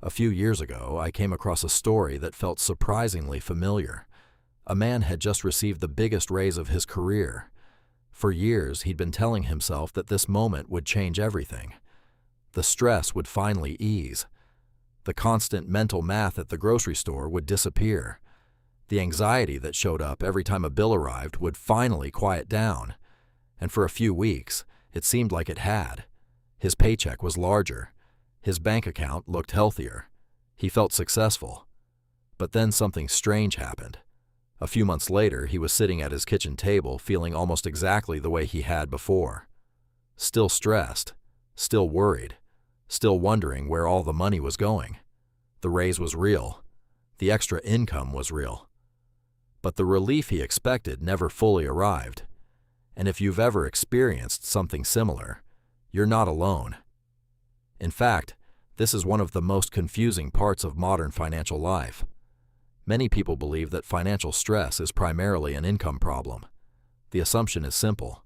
A few years ago, I came across a story that felt surprisingly familiar. A man had just received the biggest raise of his career. For years, he'd been telling himself that this moment would change everything. The stress would finally ease. The constant mental math at the grocery store would disappear. The anxiety that showed up every time a bill arrived would finally quiet down. And for a few weeks, it seemed like it had. His paycheck was larger. His bank account looked healthier. He felt successful. But then something strange happened. A few months later, he was sitting at his kitchen table feeling almost exactly the way he had before. Still stressed, still worried, still wondering where all the money was going. The raise was real. The extra income was real. But the relief he expected never fully arrived. And if you've ever experienced something similar, you're not alone. In fact, this is one of the most confusing parts of modern financial life. Many people believe that financial stress is primarily an income problem. The assumption is simple.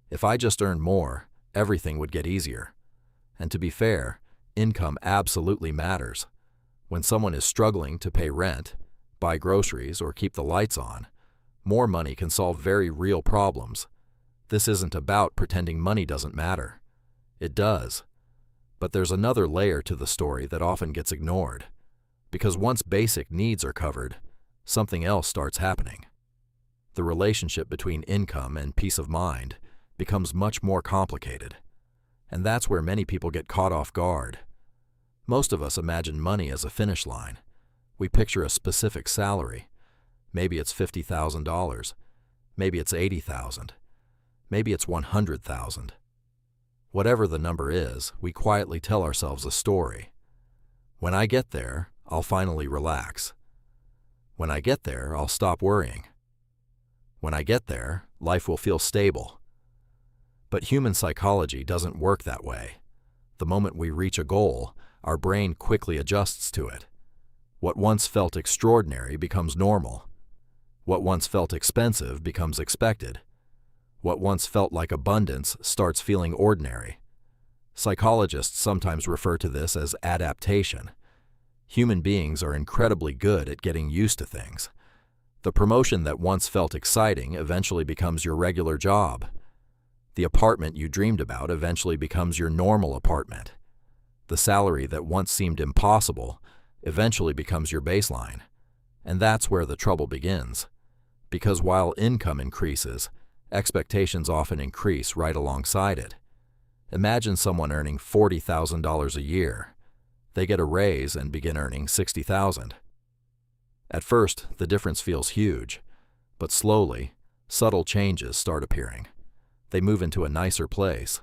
If I just earned more, everything would get easier. And to be fair, income absolutely matters. When someone is struggling to pay rent, buy groceries, or keep the lights on, more money can solve very real problems. This isn't about pretending money doesn't matter. It does. But there's another layer to the story that often gets ignored. Because once basic needs are covered, something else starts happening. The relationship between income and peace of mind becomes much more complicated. And that's where many people get caught off guard. Most of us imagine money as a finish line. We picture a specific salary. Maybe it's $50,000. Maybe it's $80,000. Maybe it's $100,000. Whatever the number is, we quietly tell ourselves a story. When I get there, I'll finally relax. When I get there, I'll stop worrying. When I get there, life will feel stable. But human psychology doesn't work that way. The moment we reach a goal, our brain quickly adjusts to it. What once felt extraordinary becomes normal. What once felt expensive becomes expected. What once felt like abundance starts feeling ordinary. Psychologists sometimes refer to this as adaptation. Human beings are incredibly good at getting used to things. The promotion that once felt exciting eventually becomes your regular job. The apartment you dreamed about eventually becomes your normal apartment. The salary that once seemed impossible eventually becomes your baseline. And that's where the trouble begins. Because while income increases, expectations often increase right alongside it. Imagine someone earning $40,000 a year. They get a raise and begin earning $60,000. At first, the difference feels huge, but slowly, subtle changes start appearing. They move into a nicer place.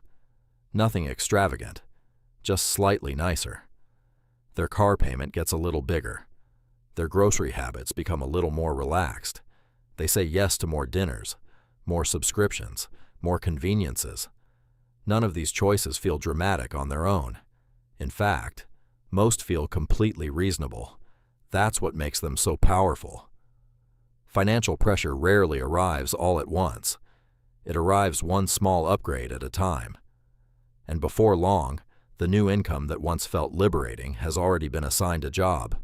Nothing extravagant, just slightly nicer. Their car payment gets a little bigger. Their grocery habits become a little more relaxed. They say yes to more dinners, more subscriptions, more conveniences. None of these choices feel dramatic on their own. In fact, most feel completely reasonable. That's what makes them so powerful. Financial pressure rarely arrives all at once. It arrives one small upgrade at a time. And before long, the new income that once felt liberating has already been assigned a job.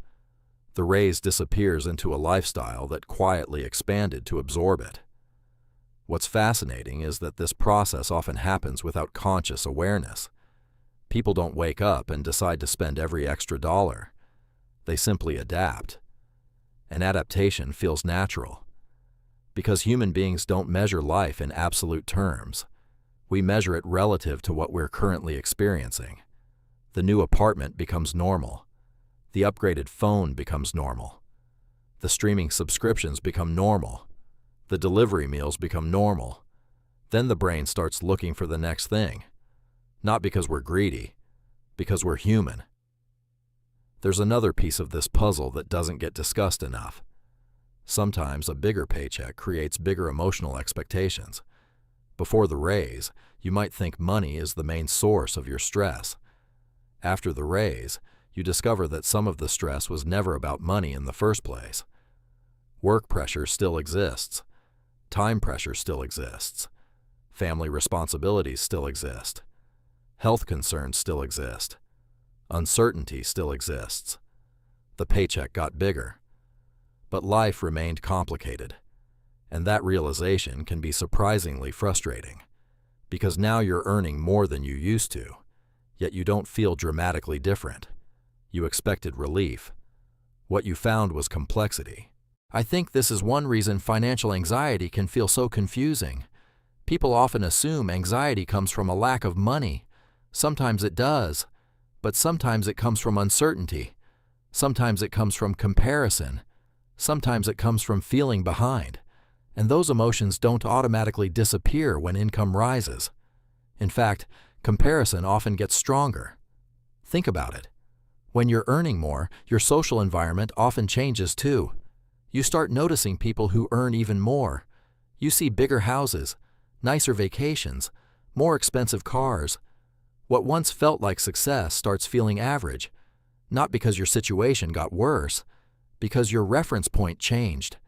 The raise disappears into a lifestyle that quietly expanded to absorb it. What's fascinating is that this process often happens without conscious awareness. People don't wake up and decide to spend every extra dollar. They simply adapt. And adaptation feels natural. Because human beings don't measure life in absolute terms. We measure it relative to what we're currently experiencing. The new apartment becomes normal. The upgraded phone becomes normal. The streaming subscriptions become normal. The delivery meals become normal. Then the brain starts looking for the next thing. Not because we're greedy, because we're human. There's another piece of this puzzle that doesn't get discussed enough. Sometimes a bigger paycheck creates bigger emotional expectations. Before the raise, you might think money is the main source of your stress. After the raise, you discover that some of the stress was never about money in the first place. Work pressure still exists. Time pressure still exists. Family responsibilities still exist. Health concerns still exist. Uncertainty still exists. The paycheck got bigger, but life remained complicated. And that realization can be surprisingly frustrating, because now you're earning more than you used to, yet you don't feel dramatically different. You expected relief. What you found was complexity. I think this is one reason financial anxiety can feel so confusing. People often assume anxiety comes from a lack of money. Sometimes it does, but sometimes it comes from uncertainty. Sometimes it comes from comparison. Sometimes it comes from feeling behind. And those emotions don't automatically disappear when income rises. In fact, comparison often gets stronger. Think about it. When you're earning more, your social environment often changes too. You start noticing people who earn even more. You see bigger houses, nicer vacations, more expensive cars. What once felt like success starts feeling average, not because your situation got worse, because your reference point changed.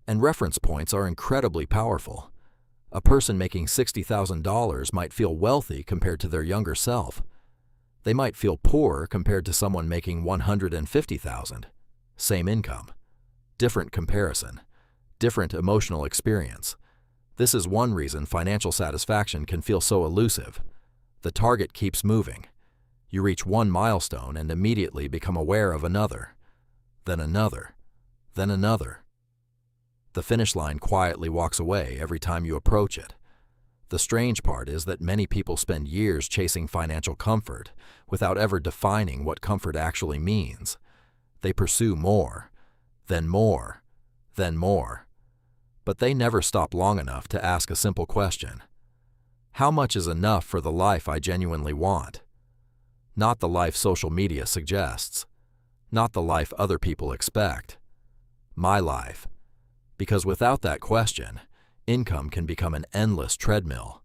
And reference points are incredibly powerful. A person making $60,000 might feel wealthy compared to their younger self. They might feel poor compared to someone making $150,000. Same income. Different comparison. Different emotional experience. This is one reason financial satisfaction can feel so elusive. The target keeps moving. You reach one milestone and immediately become aware of another. Then another. Then another. The finish line quietly walks away every time you approach it. The strange part is that many people spend years chasing financial comfort without ever defining what comfort actually means. They pursue more, then more, then more. But they never stop long enough to ask a simple question. How much is enough for the life I genuinely want? Not the life social media suggests. Not the life other people expect. My life. Because without that question, income can become an endless treadmill.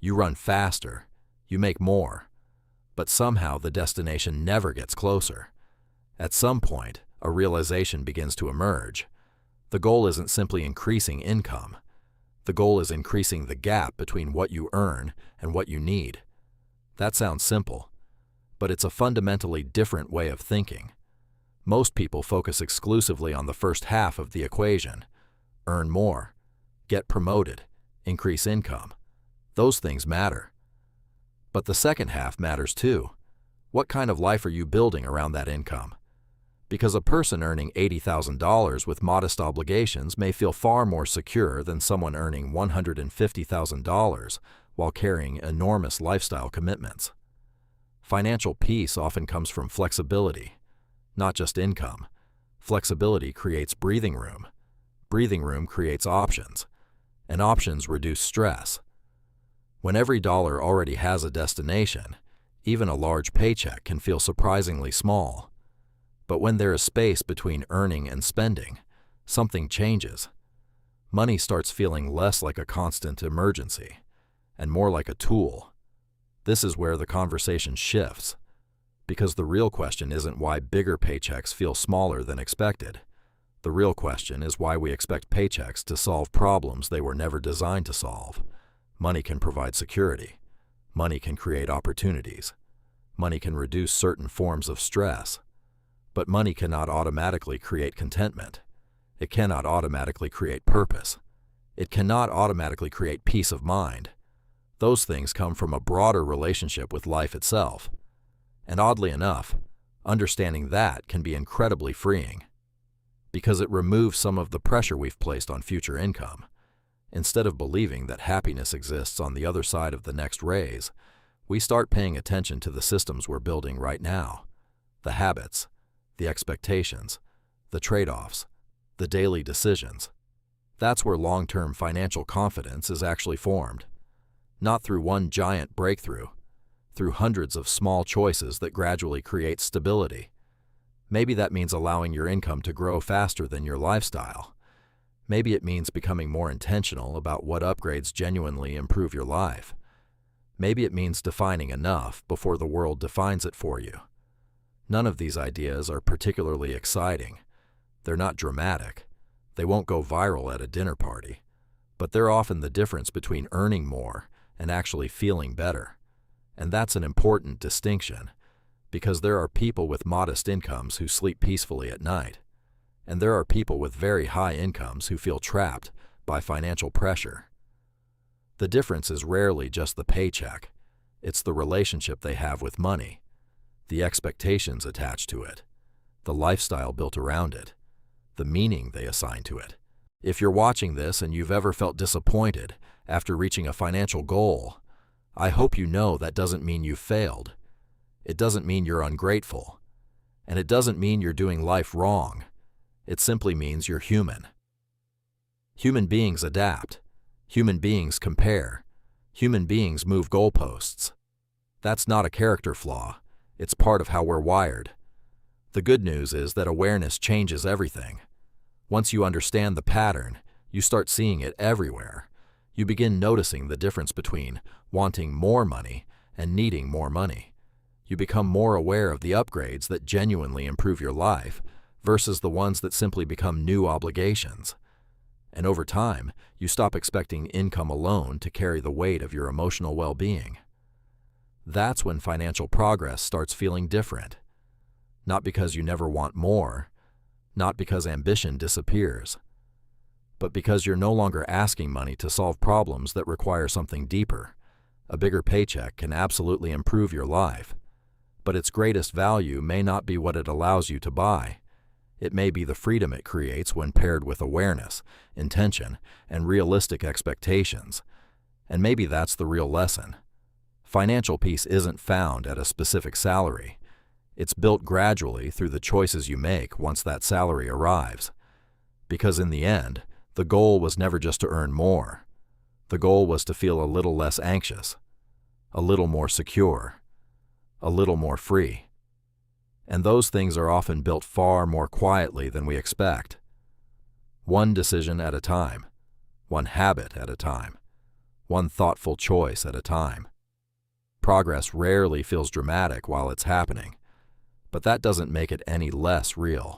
You run faster, you make more, but somehow the destination never gets closer. At some point, a realization begins to emerge. The goal isn't simply increasing income. The goal is increasing the gap between what you earn and what you need. That sounds simple, but it's a fundamentally different way of thinking. Most people focus exclusively on the first half of the equation. Earn more, get promoted, increase income. Those things matter. But the second half matters too. What kind of life are you building around that income? Because a person earning $80,000 with modest obligations may feel far more secure than someone earning $150,000 while carrying enormous lifestyle commitments. Financial peace often comes from flexibility, not just income. Flexibility creates breathing room. Breathing room creates options, and options reduce stress. When every dollar already has a destination, even a large paycheck can feel surprisingly small. But when there is space between earning and spending, something changes. Money starts feeling less like a constant emergency, and more like a tool. This is where the conversation shifts, because the real question isn't why bigger paychecks feel smaller than expected. The real question is why we expect paychecks to solve problems they were never designed to solve. Money can provide security. Money can create opportunities. Money can reduce certain forms of stress. But money cannot automatically create contentment. It cannot automatically create purpose. It cannot automatically create peace of mind. Those things come from a broader relationship with life itself. And oddly enough, understanding that can be incredibly freeing, because it removes some of the pressure we've placed on future income. Instead of believing that happiness exists on the other side of the next raise, we start paying attention to the systems we're building right now, the habits, the expectations, the trade-offs, the daily decisions. That's where long-term financial confidence is actually formed. Not through one giant breakthrough, through hundreds of small choices that gradually create stability. Maybe that means allowing your income to grow faster than your lifestyle. Maybe it means becoming more intentional about what upgrades genuinely improve your life. Maybe it means defining enough before the world defines it for you. None of these ideas are particularly exciting. They're not dramatic. They won't go viral at a dinner party. But they're often the difference between earning more and actually feeling better. And that's an important distinction, Because there are people with modest incomes who sleep peacefully at night, and there are people with very high incomes who feel trapped by financial pressure. The difference is rarely just the paycheck. It's the relationship they have with money, the expectations attached to it, the lifestyle built around it, the meaning they assign to it. If you're watching this and you've ever felt disappointed after reaching a financial goal, I hope you know that doesn't mean you've failed. It doesn't mean you're ungrateful. And it doesn't mean you're doing life wrong. It simply means you're human. Human beings adapt. Human beings compare. Human beings move goalposts. That's not a character flaw. It's part of how we're wired. The good news is that awareness changes everything. Once you understand the pattern, you start seeing it everywhere. You begin noticing the difference between wanting more money and needing more money. You become more aware of the upgrades that genuinely improve your life versus the ones that simply become new obligations. And over time, you stop expecting income alone to carry the weight of your emotional well-being. That's when financial progress starts feeling different. Not because you never want more, not because ambition disappears, but because you're no longer asking money to solve problems that require something deeper. A bigger paycheck can absolutely improve your life, but its greatest value may not be what it allows you to buy. It may be the freedom it creates when paired with awareness, intention, and realistic expectations. And maybe that's the real lesson. Financial peace isn't found at a specific salary. It's built gradually through the choices you make once that salary arrives. Because in the end, the goal was never just to earn more. The goal was to feel a little less anxious, a little more secure, a little more free. And those things are often built far more quietly than we expect. One decision at a time, one habit at a time, one thoughtful choice at a time. Progress rarely feels dramatic while it's happening, but that doesn't make it any less real.